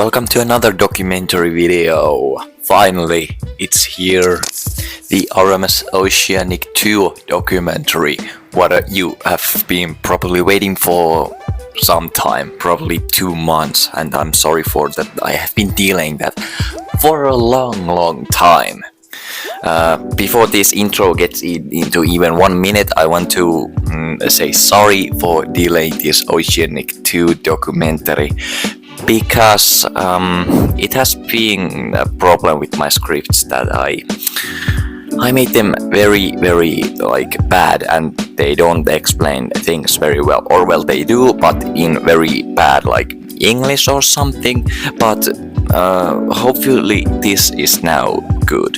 welcome to another documentary video. Finally, it's here. The RMS Oceanic 2 documentary. What you have been probably waiting for some time, probably 2 months, and I'm sorry for that. I have been delaying that for a long time. Before this intro gets into even 1 minute, I want to say sorry for delaying this Oceanic 2 documentary because it has been a problem with my scripts that I made them very bad, and they don't explain things very well, or well they do, but in very bad English or something. But hopefully this is now good.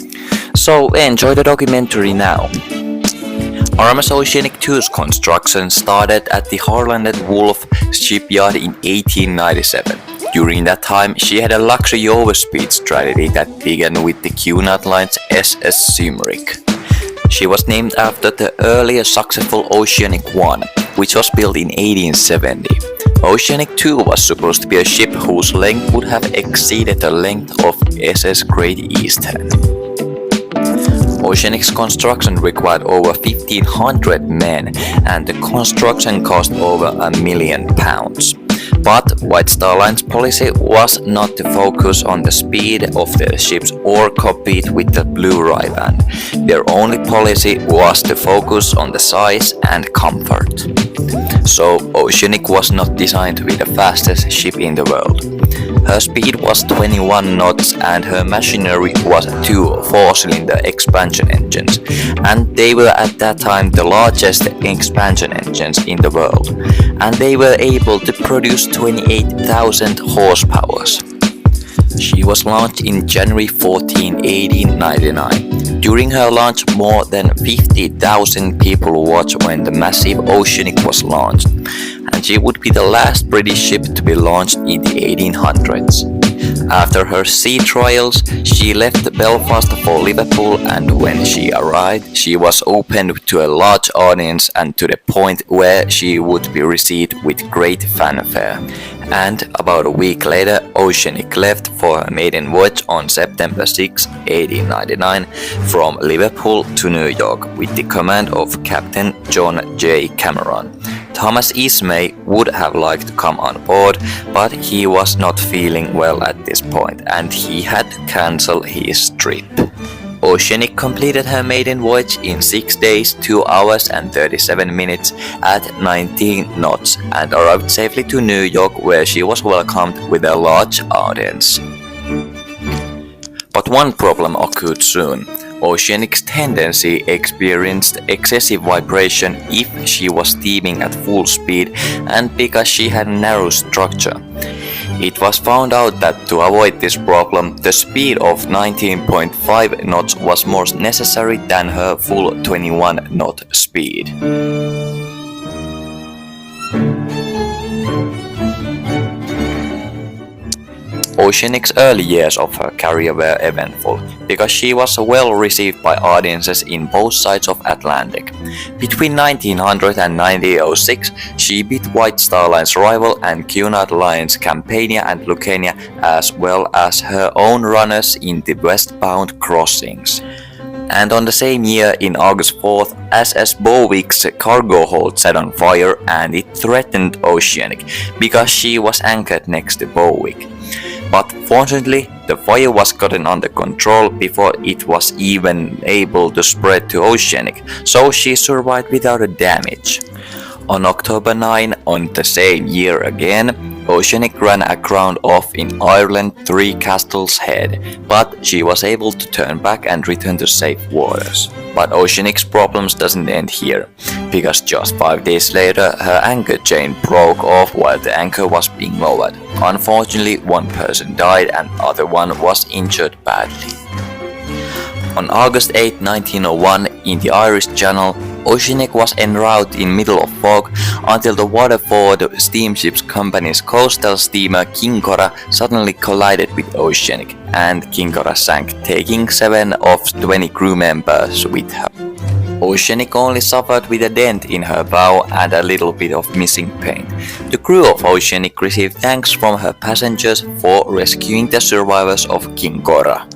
So enjoy the documentary now. RMS Oceanic 2's construction started at the Harland & Wolff shipyard in 1897. During that time, she had a luxury overspeed strategy that began with the Cunard Line's SS Cymric. She was named after the earlier successful Oceanic 1, which was built in 1870. Oceanic 2 was supposed to be a ship whose length would have exceeded the length of SS Great Eastern. Oceanic's construction required over 1,500 men, and the construction cost over £1 million. But White Star Line's policy was not to focus on the speed of the ships or compete with the Blue Ribbon. Their only policy was to focus on the size and comfort. So Oceanic was not designed to be the fastest ship in the world. Her speed was 21 knots and her machinery was 2 4-cylinder expansion engines, and they were at that time the largest expansion engines in the world, and they were able to produce 28,000 horsepower. She was launched in January 14, 1899. During her launch, more than 50,000 people watched when the massive Oceanic was launched, and she would be the last British ship to be launched in the 1800s. After her sea trials, she left Belfast for Liverpool, and when she arrived, she was opened to a large audience and to the point where she would be received with great fanfare. And about a week later, Oceanic left for her maiden voyage on September 6, 1899, from Liverpool to New York with the command of Captain John J. Cameron. Thomas Ismay would have liked to come on board, but he was not feeling well at this point, and he had to cancel his trip. Oceanic completed her maiden voyage in 6 days, 2 hours and 37 minutes at 19 knots and arrived safely to New York, where she was welcomed with a large audience. But one problem occurred soon. Oceanic's tendency experienced excessive vibration if she was steaming at full speed and because she had a narrow structure. It was found out that to avoid this problem, the speed of 19.5 knots was more necessary than her full 21-knot speed. Oceanic's early years of her career were eventful, because she was well received by audiences in both sides of Atlantic. Between 1900 and 1906, she beat White Star Line's rival and Cunard Line's Campania and Lucania, as well as her own runners in the westbound crossings. And on the same year, in August 4th, SS Bowick's cargo hold set on fire, and it threatened Oceanic because she was anchored next to Bowick. But fortunately, the fire was gotten under control before it was even able to spread to Oceanic, so she survived without a damage. On October 9, on the same year again, Oceanic ran aground off in Ireland 3 Castles Head, but she was able to turn back and return to safe waters. But Oceanic's problems doesn't end here, because just 5 days later her anchor chain broke off while the anchor was being lowered. Unfortunately, 1 person died and the other one was injured badly. On August 8, 1901, in the Irish Channel, Oceanic was en route in middle of fog until the Waterford Steamship Company's coastal steamer Kincora suddenly collided with Oceanic, and Kincora sank, taking 7 of 20 crew members with her. Oceanic only suffered with a dent in her bow and a little bit of missing paint. The crew of Oceanic received thanks from her passengers for rescuing the survivors of King Cora.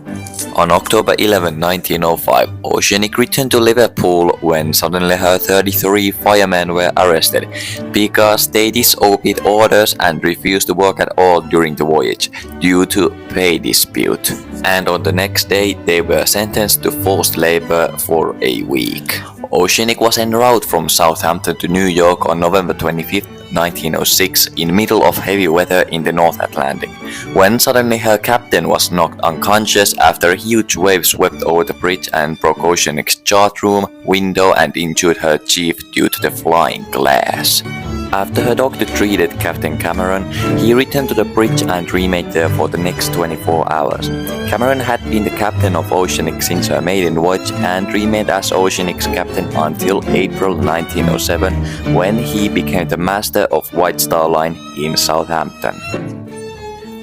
On October 11, 1905, Oceanic returned to Liverpool when suddenly her 33 firemen were arrested because they disobeyed orders and refused to work at all during the voyage due to pay dispute. And on the next day, they were sentenced to forced labor for a week. Oceanic was en route from Southampton to New York on November 25, 1906 in middle of heavy weather in the North Atlantic, when suddenly her captain was knocked unconscious after a huge wave swept over the bridge and broke Oceanic's chart room window and injured her chief due to the flying glass. After her doctor treated Captain Cameron, he returned to the bridge and remained there for the next 24 hours. Cameron had been the captain of Oceanic since her maiden voyage and remained as Oceanic's captain until April 1907, when he became the master of White Star Line in Southampton.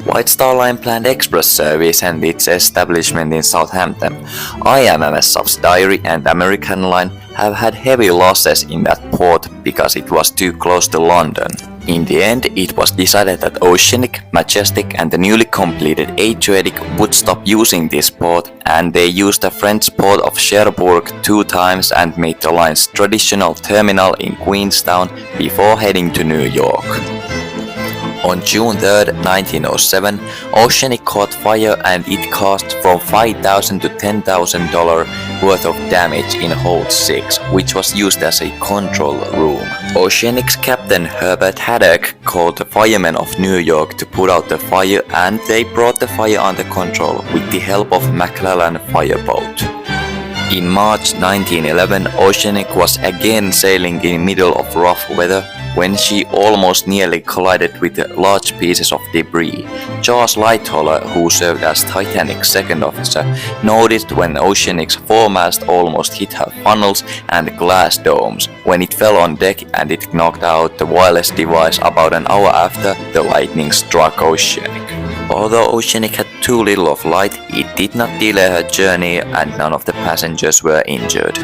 White Star Line planned express service and its establishment in Southampton. RMS subsidiary and American Line have had heavy losses in that port because it was too close to London. In the end, it was decided that Oceanic, Majestic and the newly completed Adriatic would stop using this port, and they used the French port of Cherbourg 2 times and made the line's traditional terminal in Queenstown before heading to New York. On June 3, 1907, Oceanic caught fire and it cost from $5,000 to $10,000 worth of damage in hold 6, which was used as a control room. Oceanic's captain Herbert Haddock called the firemen of New York to put out the fire, and they brought the fire under control with the help of McClellan fireboat. In March 1911, Oceanic was again sailing in middle of rough weather when she almost nearly collided with large pieces of debris. Charles Lightoller, who served as Titanic's second officer, noticed when Oceanic's foremast almost hit her funnels and glass domes when it fell on deck, and it knocked out the wireless device about an hour after the lightning struck Oceanic. Although Oceanic had too little of light, it did not delay her journey and none of the passengers were injured.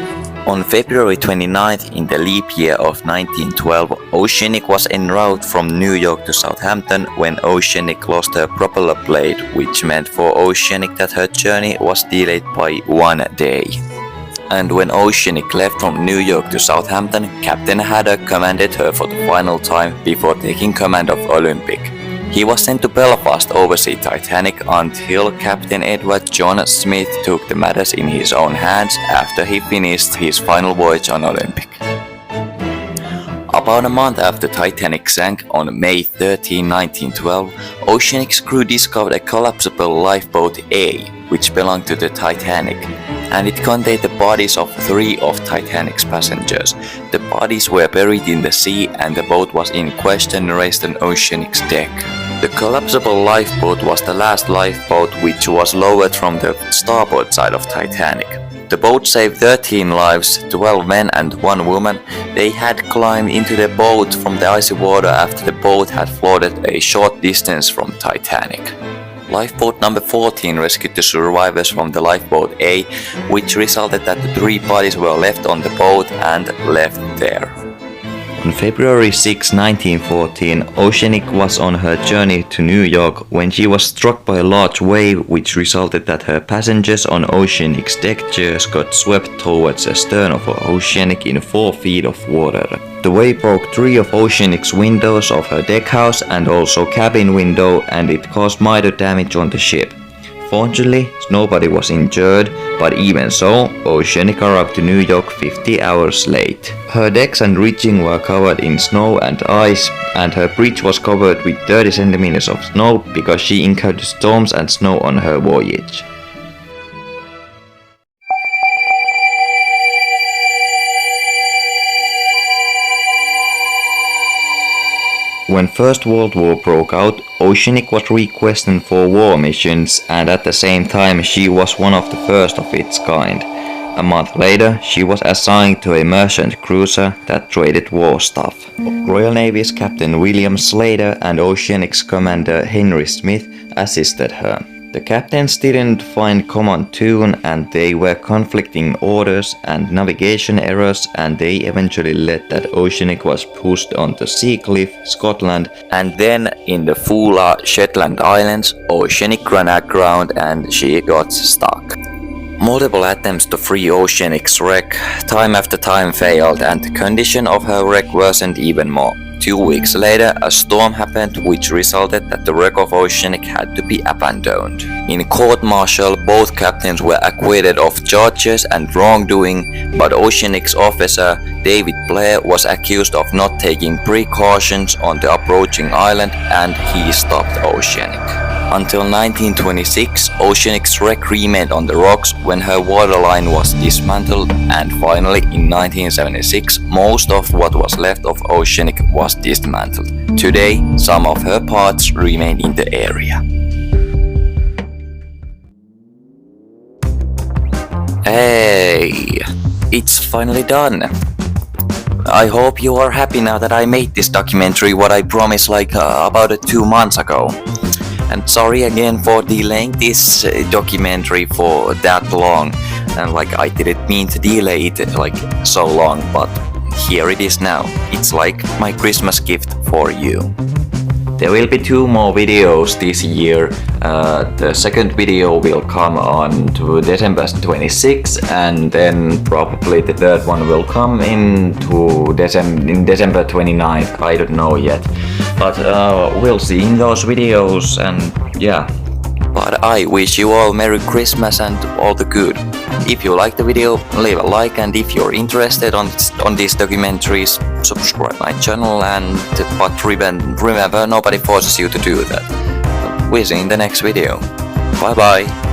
On February 29th in the leap year of 1912, Oceanic was en route from New York to Southampton when Oceanic lost her propeller blade, which meant for Oceanic that her journey was delayed by 1 day. And when Oceanic left from New York to Southampton, Captain Haddock commanded her for the final time before taking command of Olympic. He was sent to Belfast oversee Titanic until Captain Edward John Smith took the matters in his own hands after he finished his final voyage on Olympic. About a month after Titanic sank on May 13, 1912, Oceanic's crew discovered a collapsible lifeboat A, which belonged to the Titanic, and it contained the bodies of 3 of Titanic's passengers. The bodies were buried in the sea and the boat was in question raised on Oceanic's deck. The collapsible lifeboat was the last lifeboat which was lowered from the starboard side of Titanic. The boat saved 13 lives, 12 men and 1 woman. They had climbed into the boat from the icy water after the boat had floated a short distance from Titanic. Lifeboat number 14 rescued the survivors from the lifeboat A, which resulted that the 3 bodies were left on the boat and left there. On February 6, 1914, Oceanic was on her journey to New York when she was struck by a large wave, which resulted that her passengers on Oceanic's deck chairs got swept towards the stern of Oceanic in 4 feet of water. The wave broke 3 of Oceanic's windows of her deckhouse and also cabin window, and it caused minor damage on the ship. Fortunately, nobody was injured, but even so, Oceanic arrived to New York 50 hours late. Her decks and rigging were covered in snow and ice, and her bridge was covered with 30 centimeters of snow because she encountered storms and snow on her voyage. When First World War broke out, Oceanic was requested for war missions, and at the same time she was one of the first of its kind. A month later, she was assigned to a merchant cruiser that traded war stuff. Royal Navy's Captain William Slater and Oceanic's commander Henry Smith assisted her. The captains didn't find common tune and they were conflicting orders and navigation errors, and they eventually led that Oceanic was pushed onto Seacliff, Scotland, and then in the Foula Shetland Islands, Oceanic ran aground and she got stuck. Multiple attempts to free Oceanic's wreck time after time failed, and the condition of her wreck worsened even more. 2 weeks later, a storm happened which resulted that the wreck of Oceanic had to be abandoned. In court-martial, both captains were acquitted of charges and wrongdoing, but Oceanic's officer, David Blair, was accused of not taking precautions on the approaching island, and he stopped Oceanic. Until 1926, Oceanic's wreck remained on the rocks when her waterline was dismantled, and finally in 1976, most of what was left of Oceanic was dismantled. Today, some of her parts remain in the area. Hey, it's finally done. I hope you are happy now that I made this documentary, what I promised about 2 months ago. And sorry again for delaying this documentary for that long, and I didn't mean to delay it so long, but here it is now. It's like my Christmas gift for you. There will be 2 more videos this year. The second video will come on to December 26, and then probably the third one will come in December 29th. I don't know yet, but we'll see in those videos, and yeah. But I wish you all Merry Christmas and all the good. If you like the video, leave a like, and if you're interested on these documentaries, subscribe my channel, but remember, nobody forces you to do that. We'll see you in the next video. Bye bye.